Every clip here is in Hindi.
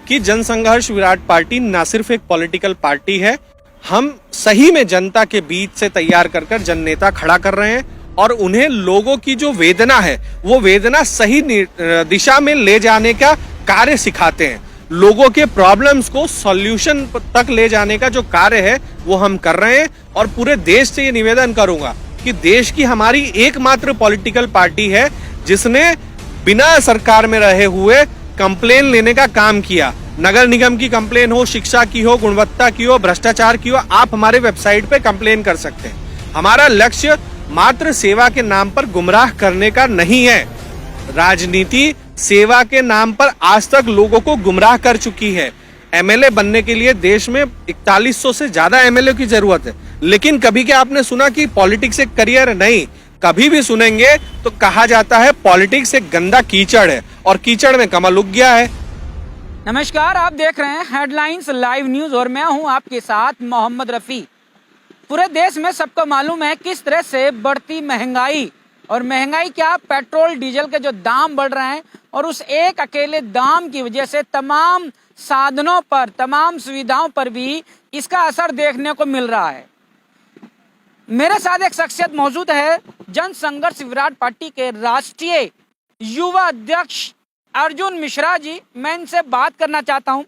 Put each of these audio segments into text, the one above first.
कि जनसंघर्ष विराट पार्टी ना सिर्फ एक पॉलिटिकल पार्टी है, हम सही में जनता के बीच से तैयार कर कर जन नेता खड़ा कर रहे हैं और उन्हें लोगों की जो वेदना है वो वेदना सही दिशा में ले जाने का कार्य सिखाते हैं। लोगों के प्रॉब्लम्स को सॉल्यूशन तक ले जाने का जो कार्य है वो हम कर रहे हैं और पूरे देश से ये निवेदन करूंगा कि देश की हमारी एकमात्र पॉलिटिकल पार्टी है जिसने बिना सरकार में रहे हुए कंप्लेन लेने का काम किया। नगर निगम की कंप्लेन हो, शिक्षा की हो, गुणवत्ता की हो, भ्रष्टाचार की हो, आप हमारे वेबसाइट पे कंप्लेन कर सकते हैं। हमारा लक्ष्य मात्र सेवा के नाम पर गुमराह करने का नहीं है। राजनीति सेवा के नाम पर आज तक लोगों को गुमराह कर चुकी है। एमएलए बनने के लिए देश में 4100 से ज्यादा एमएलए की जरूरत है, लेकिन कभी क्या आपने सुना कि पॉलिटिक्स एक करियर? नहीं, कभी भी सुनेंगे तो कहा जाता है पॉलिटिक्स एक गंदा कीचड़ है और कीचड़ में कमल उग गया है। नमस्कार, आप देख रहे हैं हेडलाइंस लाइव न्यूज और मैं हूं आपके साथ मोहम्मद रफी। पूरे देश में सबको मालूम है किस तरह से बढ़ती महंगाई और महंगाई क्या, पेट्रोल डीजल के जो दाम बढ़ रहे हैं और उस एक अकेले दाम की वजह से तमाम साधनों पर, तमाम सुविधाओं पर भी इसका असर देखने को मिल रहा है। मेरे साथ एक शख्सियत मौजूद है, जनसंघर्ष विराट पार्टी के राष्ट्रीय युवा अध्यक्ष अर्जुन मिश्रा जी। मैं इनसे बात करना चाहता हूं।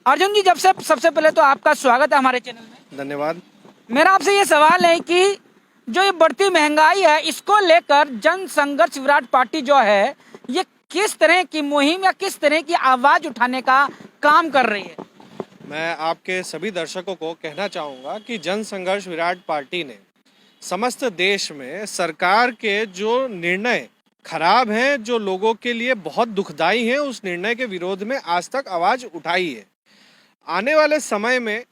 अर्जुन जी, सबसे पहले तो आपका स्वागत है हमारे चैनल में। धन्यवाद। मेरा आपसे ये सवाल है कि जो ये बढ़ती महंगाई है इसको लेकर जनसंघर्ष विराट पार्टी जो है ये किस तरह की मुहिम या किस तरह की आवाज उठाने का काम कर रही है? मैं आपके सभी दर्शकों को कहना चाहूंगा कि जनसंघर्ष विराट पार्टी ने समस्त देश में सरकार के जो निर्णय खराब हैं, जो लोगों के लिए बहुत दुखदाई हैं, उस निर्णय के विरोध में आज तक आवाज उठाई है। आने वाले समय में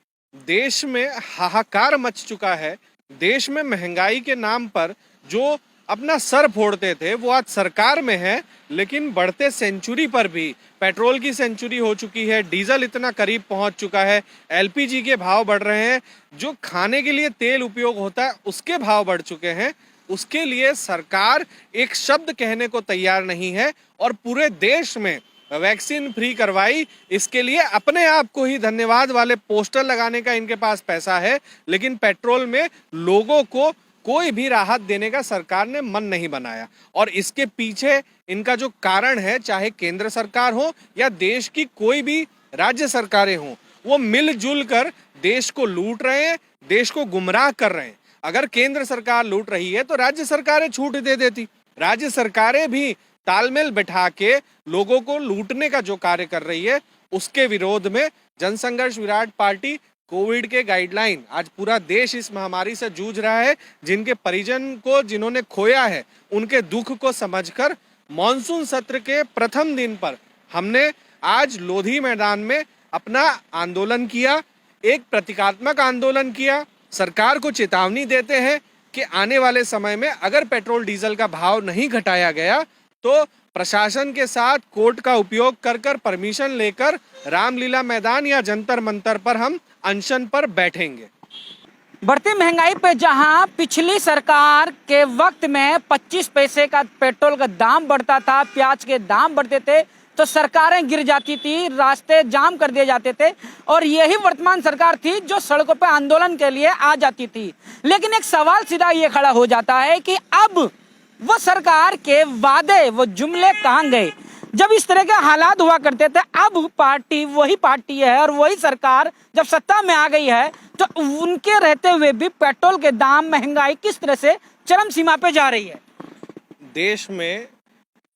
देश में हाहाकार मच चुका है। देश में महंगाई के नाम पर जो अपना सर फोड़ते थे वो आज सरकार में है, लेकिन बढ़ते सेंचुरी पर भी पेट्रोल की सेंचुरी हो चुकी है, डीजल इतना करीब पहुंच चुका है, एलपीजी के भाव बढ़ रहे हैं, जो खाने के लिए तेल उपयोग होता है उसके भाव बढ़ चुके हैं। उसके लिए सरकार एक शब्द कहने को तैयार नहीं है और पूरे देश में वैक्सीन फ्री करवाई। इसके लिए अपने आप को ही धन्यवाद वाले पोस्टर लगाने का इनके पास पैसा है, लेकिन पेट्रोल में लोगों को कोई भी राहत देने का सरकार ने मन नहीं बनाया। और इसके पीछे इनका जो कारण है, चाहे केंद्र सरकार हो या देश की कोई भी राज्य सरकारें हों, वो मिलजुल कर देश को लूट रहे हैं, देश को गुमराह कर रहे हैं। अगर केंद्र सरकार लूट रही है तो राज्य सरकारें छूट दे देती। राज्य सरकारें भी तालमेल बैठा के लोगों को लूटने का जो कार्य कर रही है, उसके विरोध में जनसंघर्ष विराट पार्टी कोविड के गाइडलाइन, आज पूरा देश इस महामारी से जूझ रहा है, जिनके परिजन को जिन्होंने खोया है उनके दुख को समझकर मॉनसून सत्र के प्रथम दिन पर हमने आज लोधी मैदान में अपना आंदोलन किया, एक प्रतीकात्मक आंदोलन किया। सरकार को चेतावनी देते हैं कि आने वाले समय में अगर पेट्रोल डीजल का भाव नहीं घटाया गया तो प्रशासन के साथ कोर्ट का उपयोग कर परमिशन लेकर रामलीला मैदान या जंतर मंतर पर हम अनशन पर बैठेंगे। बढ़ती महंगाई पे जहां पिछली सरकार के वक्त में 25 पैसे का पेट्रोल का दाम बढ़ता था, प्याज के दाम बढ़ते थे तो सरकारें गिर जाती थी, रास्ते जाम कर दिए जाते थे और यही वर्तमान सरकार थी जो सड़कों पे आंदोलन के लिए आ जाती थी। लेकिन एक सवाल सीधा ये खड़ा हो जाता है कि अब वो सरकार के वादे, वो जुमले कहाँ गए? जब इस तरह के हालात हुआ करते थे, अब पार्टी वही पार्टी है और वही सरकार जब सत्ता में आ गई है तो उनके रहते हुए भी पेट्रोल के दाम, महंगाई किस तरह से चरम सीमा पे जा रही है। देश में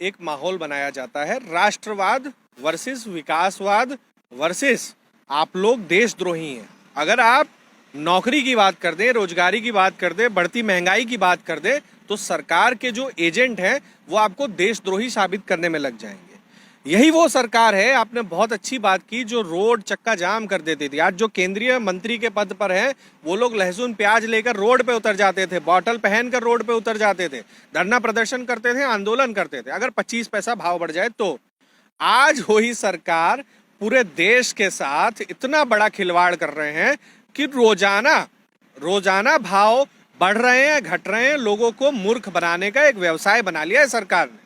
एक माहौल बनाया जाता है, राष्ट्रवाद वर्सेस विकासवाद वर्सेस आप लोग देशद्रोही हैं। अगर आप नौकरी की बात कर दें, रोजगारी की बात कर दें, बढ़ती महंगाई की बात कर दें, तो सरकार के जो एजेंट हैं वो आपको देशद्रोही साबित करने में लग जाएंगे। यही वो सरकार है, आपने बहुत अच्छी बात की, जो रोड चक्का जाम कर देती थी। आज जो केंद्रीय मंत्री के पद पर हैं वो लोग लहसुन प्याज लेकर रोड पे उतर जाते थे, बॉटल पहनकर रोड पे उतर जाते थे, धरना प्रदर्शन करते थे, आंदोलन करते थे अगर 25 पैसा भाव बढ़ जाए तो। आज वही सरकार पूरे देश के साथ इतना बड़ा खिलवाड़ कर रहे हैं कि रोजाना भाव बढ़ रहे हैं, घट रहे हैं। लोगों को मूर्ख बनाने का एक व्यवसाय बना लिया है सरकार ने।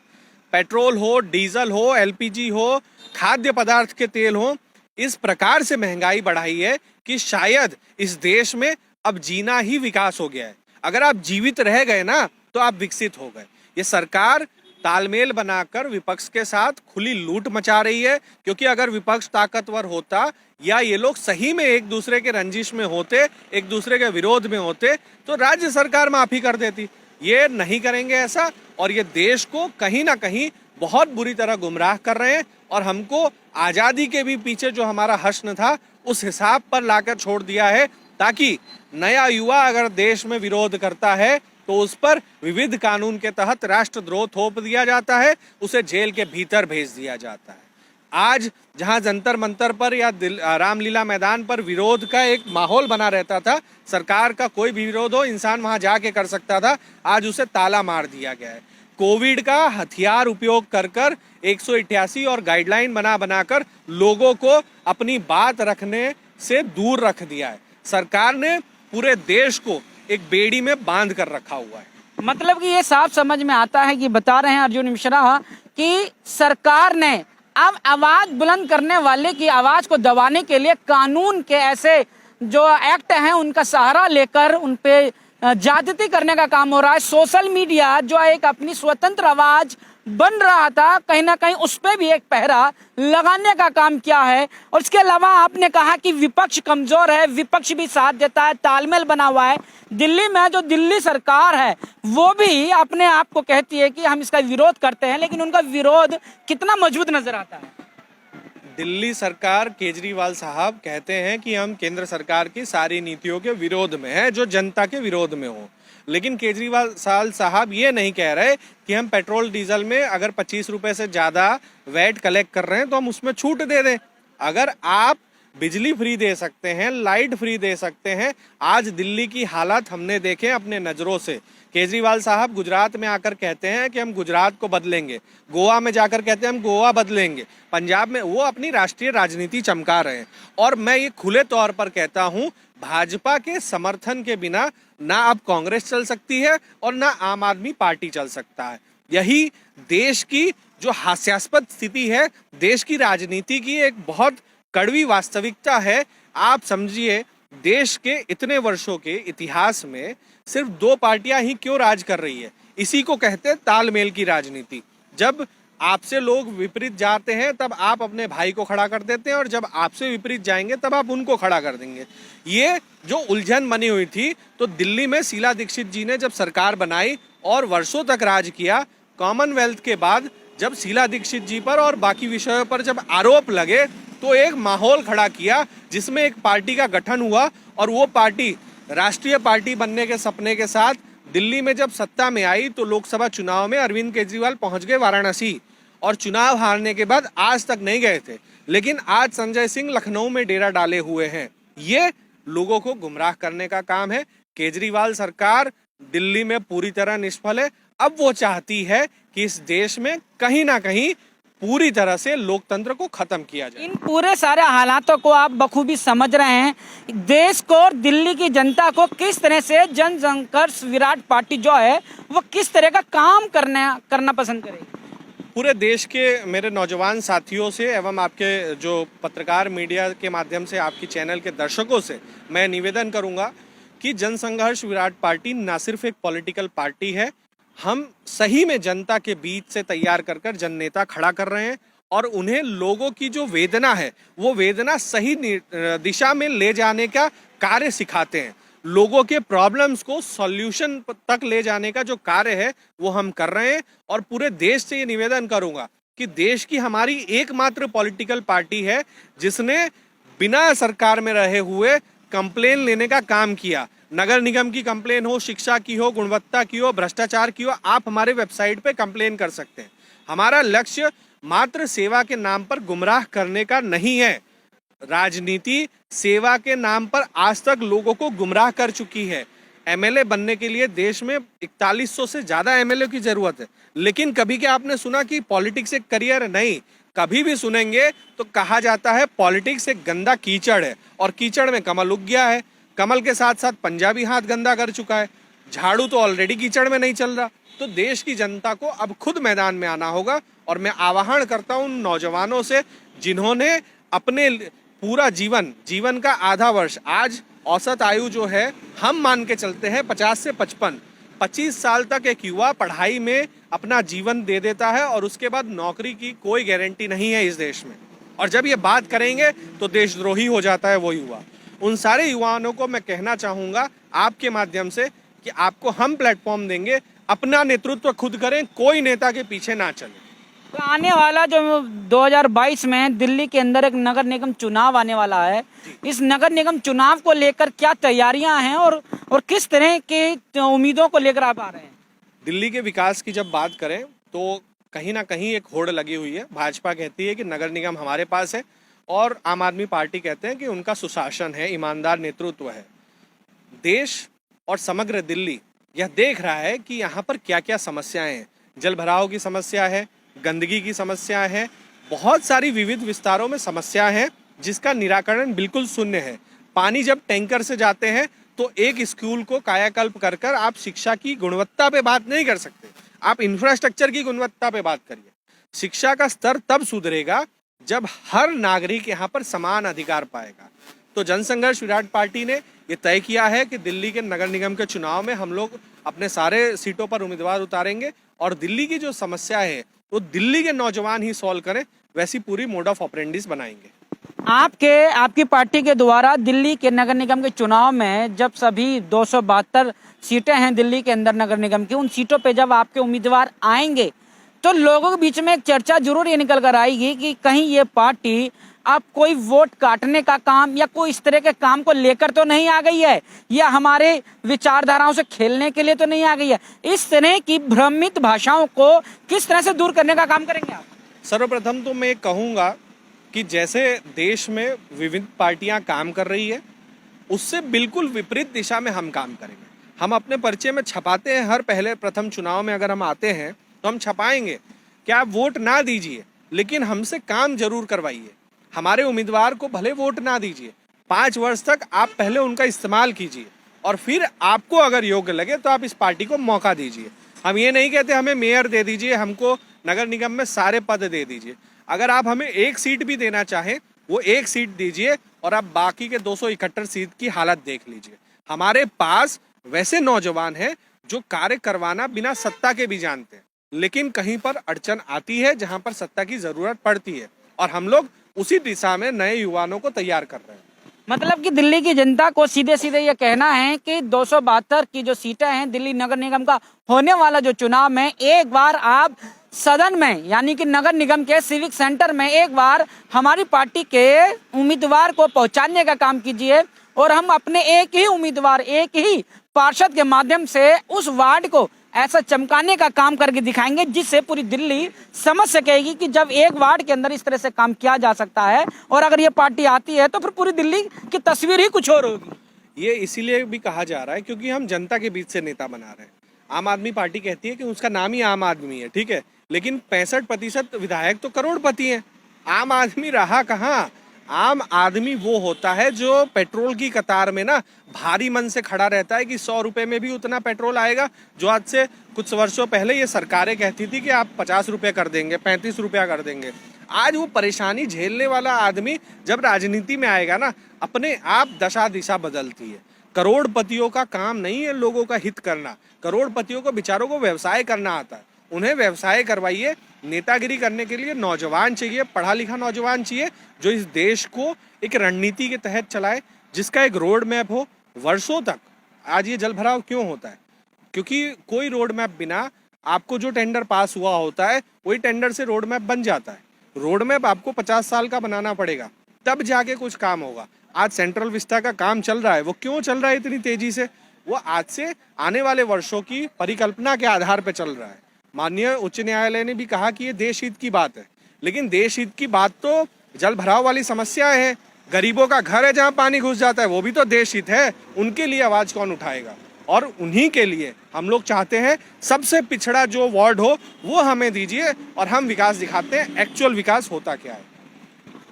पेट्रोल हो, डीजल हो, एलपीजी हो, खाद्य पदार्थ के तेल हो, इस प्रकार से महंगाई बढ़ाई है कि शायद इस देश में अब जीना ही विकास हो गया है। अगर आप जीवित रह गए ना तो आप विकसित हो गए। ये सरकार तालमेल बनाकर विपक्ष के साथ खुली लूट मचा रही है, क्योंकि अगर विपक्ष ताकतवर होता या ये लोग सही में एक दूसरे के रंजिश में होते, एक दूसरे के विरोध में होते, तो राज्य सरकार माफी कर देती। ये नहीं करेंगे ऐसा, और ये देश को कहीं ना कहीं बहुत बुरी तरह गुमराह कर रहे हैं। और हमको आजादी के भी पीछे जो हमारा हश्न था उस हिसाब पर लाकर छोड़ दिया है, ताकि नया युवा अगर देश में विरोध करता है तो उस पर विविध कानून के तहत राष्ट्रद्रोह थोप दिया जाता है, उसे जेल के भीतर भेज दिया जाता है। आज जहां जंतर मंतर पर या रामलीला मैदान पर विरोध का एक माहौल बना रहता था, सरकार का कोई भी विरोध हो इंसान वहां जाके कर सकता था, आज उसे ताला मार दिया गया है। कोविड का हथियार उपयोग कर कर 188 और गाइडलाइन बनाकर लोगों को अपनी बात रखने से दूर रख दिया है। सरकार ने पूरे देश को एक बेड़ी में बांध कर रखा हुआ है। मतलब कि ये साफ समझ में आता है कि बता रहे हैं अर्जुन मिश्रा कि सरकार ने अब आवाज बुलंद करने वाले की आवाज को दबाने के लिए कानून के ऐसे जो एक्ट हैं उनका सहारा लेकर उन पे ज्यादती करने का काम हो रहा है। सोशल मीडिया जो एक अपनी स्वतंत्र आवाज बन रहा था, कहीं ना कहीं उस पर भी एक पहरा लगाने का काम किया है। और इसके अलावा आपने कहा कि विपक्ष कमजोर है, विपक्ष भी साथ देता है, तालमेल बना हुआ है। दिल्ली में जो दिल्ली सरकार है वो भी अपने आप को कहती है कि हम इसका विरोध करते हैं, लेकिन उनका विरोध कितना मजबूत नजर आता है? दिल्ली सरकार, केजरीवाल साहब कहते हैं कि हम केंद्र सरकार की सारी नीतियों के विरोध में हैं जो जनता के विरोध में हो, लेकिन केजरीवाल साहब ये नहीं कह रहे कि हम पेट्रोल डीजल में अगर 25 रुपए से ज़्यादा वैट कलेक्ट कर रहे हैं तो हम उसमें छूट दे दें। अगर आप बिजली फ्री दे सकते हैं, लाइट फ्री दे सकते हैं, आज दिल्ली की हालत हमने देखे अपने नज़रों से। केजरीवाल साहब गुजरात में आकर कहते हैं कि हम गुजरात को बदलेंगे, गोवा में जाकर कहते हैं हम गोवा बदलेंगे, पंजाब में वो अपनी राष्ट्रीय राजनीति चमका रहे हैं। और मैं ये खुले तौर पर कहता हूँ, भाजपा के समर्थन के बिना ना अब कांग्रेस चल सकती है और ना आम आदमी पार्टी चल सकता है। यही देश की जो हास्यास्पद स्थिति है, देश की राजनीति की एक बहुत कड़वी वास्तविकता है। आप समझिए, देश के इतने वर्षों के इतिहास में सिर्फ 2 पार्टियां ही क्यों राज कर रही है। इसी को कहते हैं तालमेल की राजनीति। जब आपसे लोग विपरीत जाते हैं तब आप अपने भाई को खड़ा कर देते हैं, और जब आपसे विपरीत जाएंगे तब आप उनको खड़ा कर देंगे। ये जो उलझन बनी हुई थी, तो दिल्ली में शीला दीक्षित जी ने जब सरकार बनाई और वर्षों तक राज किया, कॉमनवेल्थ के बाद जब शीला दीक्षित जी पर और बाकी विषयों पर जब आरोप लगे तो एक माहौल खड़ा किया जिसमें एक पार्टी का गठन हुआ, और वो पार्टी राष्ट्रीय पार्टी बनने के सपने के साथ दिल्ली में जब सत्ता में आई तो लोकसभा चुनाव में अरविंद केजरीवाल पहुंच गए वाराणसी, और चुनाव हारने के बाद आज तक नहीं गए थे। लेकिन आज संजय सिंह लखनऊ में डेरा डाले हुए हैं। ये लोगों को गुमराह करने का काम है। केजरीवाल सरकार दिल्ली में पूरी तरह निष्फल है। अब वो चाहती है कि इस देश में कहीं ना कहीं पूरी तरह से लोकतंत्र को खत्म किया जाए। इन पूरे सारे हालातों को आप बखूबी समझ रहे हैं। देश को और दिल्ली की जनता को किस तरह से जन संघर्ष विराट पार्टी जो है वो किस तरह का काम करना पसंद करेगी? पूरे देश के मेरे नौजवान साथियों से एवं आपके जो पत्रकार मीडिया के माध्यम से आपकी चैनल के दर्शकों से मैं निवेदन करूंगा कि जनसंघर्ष विराट पार्टी ना सिर्फ एक पॉलिटिकल पार्टी है, हम सही में जनता के बीच से तैयार कर कर जन नेता खड़ा कर रहे हैं, और उन्हें लोगों की जो वेदना है वो वेदना सही दिशा में ले जाने का कार्य सिखाते हैं। लोगों के प्रॉब्लम्स को सॉल्यूशन तक ले जाने का जो कार्य है वो हम कर रहे हैं। और पूरे देश से ये निवेदन करूंगा कि देश की हमारी एकमात्र पॉलिटिकल पार्टी है जिसने बिना सरकार में रहे हुए कंप्लेन लेने का काम किया। नगर निगम की कंप्लेन हो, शिक्षा की हो, गुणवत्ता की हो, भ्रष्टाचार की हो, आप हमारे वेबसाइट पे कंप्लेन कर सकते हैं। हमारा लक्ष्य मात्र सेवा के नाम पर गुमराह करने का नहीं है। राजनीति सेवा के नाम पर आज तक लोगों को गुमराह कर चुकी है। एमएलए बनने के लिए देश में 4100 से ज्यादा एमएलए की जरूरत है, लेकिन कभी क्या आपने सुना कि पॉलिटिक्स एक करियर? नहीं, कभी भी सुनेंगे तो कहा जाता है पॉलिटिक्स एक गंदा कीचड़ है, और कीचड़ में कमल उग गया है। कमल के साथ साथ पंजाबी हाथ गंदा कर चुका है। झाड़ू तो ऑलरेडी कीचड़ में नहीं चल रहा। तो देश की जनता को अब खुद मैदान में आना होगा, और मैं आह्वान करता हूं उन नौजवानों से जिन्होंने अपने पूरा जीवन का आधा वर्ष, आज औसत आयु जो है हम मान के चलते हैं 50 से 25 साल तक एक युवा पढ़ाई में अपना जीवन दे देता है और उसके बाद नौकरी की कोई गारंटी नहीं है इस देश में। और जब ये बात करेंगे तो देशद्रोही हो जाता है वो युवा। उन सारे युवाओं को मैं कहना चाहूँगा आपके माध्यम से कि आपको हम प्लेटफॉर्म देंगे, अपना नेतृत्व खुद करें, कोई नेता के पीछे ना चले। तो आने वाला जो 2022 में दिल्ली के अंदर एक नगर निगम चुनाव आने वाला है, इस नगर निगम चुनाव को लेकर क्या तैयारियां हैं और किस तरह के उम्मीदों को लेकर आप आ रहे हैं? दिल्ली के विकास की जब बात करें तो कहीं ना कहीं एक होड़ लगी हुई है। भाजपा कहती है कि नगर निगम हमारे पास है और आम आदमी पार्टी कहते हैं कि उनका सुशासन है, ईमानदार नेतृत्व है। देश और समग्र दिल्ली यह देख रहा है कि यहाँ पर क्या क्या समस्याएं हैं। जल भराव की समस्या है, गंदगी की समस्या है, बहुत सारी विविध विस्तारों में समस्या है जिसका निराकरण बिल्कुल शून्य है। पानी जब टैंकर से जाते हैं तो एक स्कूल को कायाकल्प कर कर आप शिक्षा की गुणवत्ता पे बात नहीं कर सकते, आप इंफ्रास्ट्रक्चर की गुणवत्ता पे बात करिए। शिक्षा का स्तर तब सुधरेगा जब हर नागरिक यहाँ पर समान अधिकार पाएगा। तो जनसंघर्ष विराट पार्टी ने ये तय किया है कि दिल्ली के नगर निगम के चुनाव में हम लोग अपने सारे सीटों पर उम्मीदवार उतारेंगे और दिल्ली की जो समस्या है वो दिल्ली के नौजवान ही सॉल्व करें, वैसी पूरी मोड ऑफ ऑपरेंडिस बनाएंगे। आपकी पार्टी के द्वारा दिल्ली के नगर निगम के चुनाव में जब सभी 272 सीटें हैं दिल्ली के अंदर नगर निगम की, उन सीटों पे जब आपके उम्मीदवार आएंगे तो लोगों के बीच में एक चर्चा जरूर ये निकल कर आएगी कि कहीं ये पार्टी अब कोई वोट काटने का काम या कोई इस तरह के काम को लेकर तो नहीं आ गई है, या हमारे विचारधाराओं से खेलने के लिए तो नहीं आ गई है। इस तरह की भ्रमित भाषाओं को किस तरह से दूर करने का काम करेंगे आप? सर्वप्रथम तो मैं कहूँगा कि जैसे देश में विभिन्न पार्टियां काम कर रही है उससे बिल्कुल विपरीत दिशा में हम काम करेंगे। हम अपने पर्चे में छपाते हैं, हर पहले प्रथम चुनाव में अगर हम आते हैं तो हम छपाएंगे कि आप वोट ना दीजिए लेकिन हमसे काम जरूर करवाइए। हमारे उम्मीदवार को भले वोट ना दीजिए, 5 वर्ष तक आप पहले उनका इस्तेमाल कीजिए और फिर आपको अगर योग्य लगे तो आप इस पार्टी को मौका दीजिए। हम ये नहीं कहते हमें मेयर दे दीजिए, हमको नगर निगम में सारे पद दे दीजिए। अगर आप हमें एक सीट भी देना चाहें वो एक सीट दीजिए और आप बाकी के 271 सीट की हालत देख लीजिए। हमारे पास वैसे नौजवान हैं जो कार्य करवाना बिना सत्ता के भी जानते हैं, लेकिन कहीं पर अड़चन आती है जहां पर सत्ता की जरूरत पड़ती है और हम लोग उसी दिशा में नए युवाओं को तैयार कर रहे हैं। मतलब कि दिल्ली की जनता को सीधे सीधे ये कहना है कि 272 की जो सीटें हैं दिल्ली नगर निगम का होने वाला जो चुनाव में, एक बार आप सदन में यानी कि नगर निगम के सिविक सेंटर में एक बार हमारी पार्टी के उम्मीदवार को पहुंचाने का काम कीजिए और हम अपने एक ही उम्मीदवार, एक ही पार्षद के माध्यम से उस वार्ड को ऐसा चमकाने का काम करके दिखाएंगे जिससे पूरी दिल्ली समझ सकेगी कि जब एक वार्ड के अंदर इस तरह से काम किया जा सकता है और अगर ये पार्टी आती है तो फिर पूरी दिल्ली की तस्वीर ही कुछ और होगी। ये इसीलिए भी कहा जा रहा है क्योंकि हम जनता के बीच से नेता बना रहे हैं। आम आदमी पार्टी कहती है कि उसका नाम ही आम आदमी है, ठीक है, लेकिन 65% विधायक तो करोड़पति हैं। आम आदमी रहा कहाँ? आम आदमी वो होता है जो पेट्रोल की कतार में ना भारी मन से खड़ा रहता है कि 100 रुपए में भी उतना पेट्रोल आएगा जो आज से कुछ वर्षों पहले ये सरकारें कहती थी कि आप 50 रुपये कर देंगे, 35 रुपया कर देंगे। आज वो परेशानी झेलने वाला आदमी जब राजनीति में आएगा ना, अपने आप दशा दिशा बदलती है। करोड़पतियों का काम नहीं है लोगों का हित करना, करोड़पतियों को बेचारों को व्यवसाय करना आता है। उन्हें व्यवसाय करवाइए। नेतागिरी करने के लिए नौजवान चाहिए, पढ़ा लिखा नौजवान चाहिए जो इस देश को एक रणनीति के तहत चलाए, जिसका एक रोड मैप हो वर्षों तक। आज ये जल भराव क्यों होता है? क्योंकि कोई रोड मैप बिना आपको जो टेंडर पास हुआ होता है वही टेंडर से रोड मैप बन जाता है। रोड मैप आपको 50 साल का बनाना पड़ेगा तब जाके कुछ काम होगा। आज सेंट्रल विस्टा का काम चल रहा है, वो क्यों चल रहा है इतनी तेजी से? वो आज से आने वाले वर्षों की परिकल्पना के आधार पर चल रहा है। माननीय उच्च न्यायालय ने भी कहा कि ये देश हित की बात है, लेकिन देश हित की बात तो जल भराव वाली समस्या है। गरीबों का घर है जहां पानी घुस जाता है, वो भी तो देश हित है। उनके लिए आवाज कौन उठाएगा? और उन्हीं के लिए हम लोग चाहते हैं सबसे पिछड़ा जो वार्ड हो वो हमें दीजिए और हम विकास दिखाते हैं, एक्चुअल विकास होता क्या है।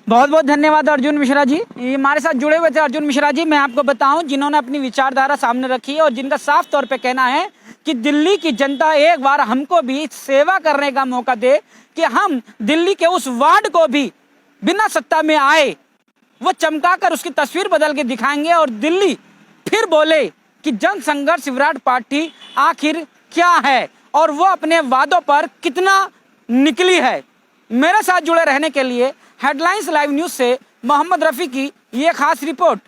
बहुत बहुत धन्यवाद अर्जुन मिश्रा जी। ये हमारे साथ जुड़े हुए थे अर्जुन मिश्रा जी, मैं आपको बताऊं, जिन्होंने अपनी विचारधारा सामने रखी है और जिनका साफ तौर पे कहना है कि दिल्ली की जनता एक बार हमको भी सेवा करने का मौका दे कि हम दिल्ली के उस वार्ड को भी बिना सत्ता में आए वो चमकाकर उसकी तस्वीर बदल के दिखाएंगे और दिल्ली फिर बोले कि जन संघर्ष विराट पार्टी आखिर क्या है और वो अपने वादों पर कितना निकली है। मेरे साथ जुड़े रहने के लिए हेडलाइंस लाइव न्यूज से मोहम्मद रफी की ये खास रिपोर्ट।